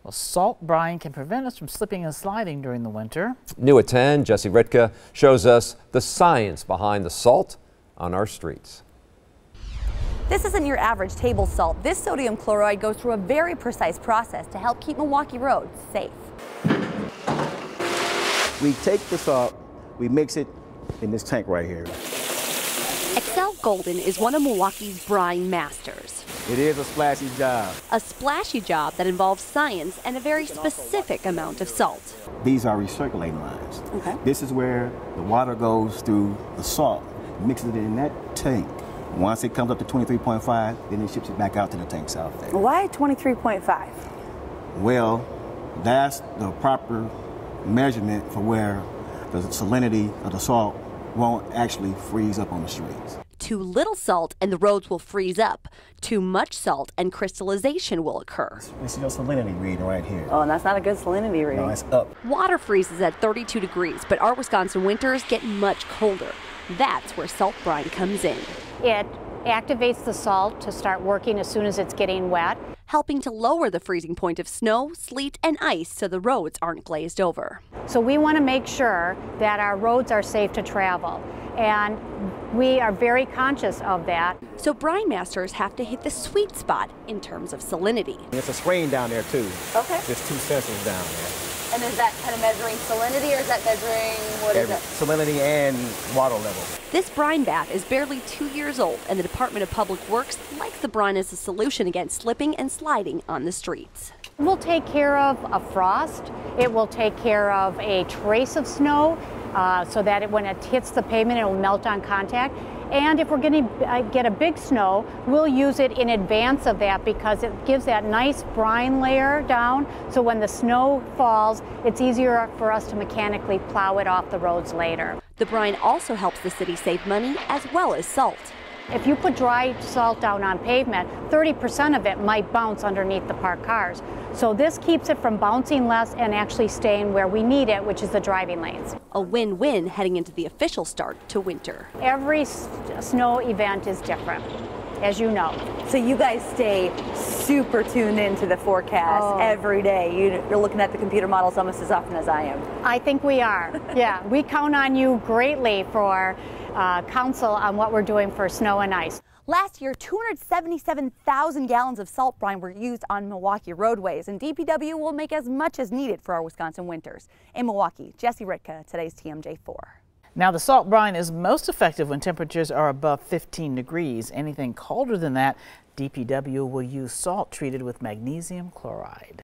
Well, salt brine can prevent us from slipping and sliding during the winter. New at 10, Jesse Ritka shows us the science behind the salt on our streets. This isn't your average table salt. This sodium chloride goes through a very precise process to help keep Milwaukee roads safe. We take the salt, we mix it in this tank right here. Excel Golden is one of Milwaukee's brine masters. It is a splashy job. A splashy job that involves science and a very specific amount of salt. These are recirculating lines. Okay. This is where the water goes through the salt, mixes it in that tank. Once it comes up to 23.5, then it ships it back out to the tanks out there. Why 23.5? Well, that's the proper measurement for where the salinity of the salt won't actually freeze up on the streets. Too little salt and the roads will freeze up. Too much salt and crystallization will occur. This is your salinity reading right here. Oh, and that's not a good salinity reading. No, it's up. Water freezes at 32 degrees, but our Wisconsin winters get much colder. That's where salt brine comes in. It activates the salt to start working as soon as it's getting wet, helping to lower the freezing point of snow, sleet, and ice so the roads aren't glazed over. So we want to make sure that our roads are safe to travel, and we are very conscious of that. So brine masters have to hit the sweet spot in terms of salinity. There's a screen down there too. Okay. There's 2 sensors down there. And is that kind of measuring salinity, or is that measuring, what is it? Salinity and water level. This brine bath is barely 2 years old, and the Department of Public Works likes the brine as a solution against slipping and sliding on the streets. We'll take care of a frost. It will take care of a trace of snow so that when it hits the pavement, it will melt on contact. And if we're going to get a big snow, we'll use it in advance of that because it gives that nice brine layer down. So when the snow falls, it's easier for us to mechanically plow it off the roads later. The brine also helps the city save money as well as salt. If you put dry salt down on pavement, 30% of it might bounce underneath the parked cars. So this keeps it from bouncing less and actually staying where we need it, which is the driving lanes. A win-win heading into the official start to winter. Every snow event is different, as you know. So you guys stay super tuned into the forecast every day. You're looking at the computer models almost as often as I am. I think we are. Yeah, we count on you greatly for counsel on what we're doing for snow and ice. Last year, 277,000 gallons of salt brine were used on Milwaukee roadways, and DPW will make as much as needed for our Wisconsin winters. In Milwaukee, Jesse Ritka, today's TMJ4. Now, the salt brine is most effective when temperatures are above 15 degrees. Anything colder than that, DPW will use salt treated with magnesium chloride.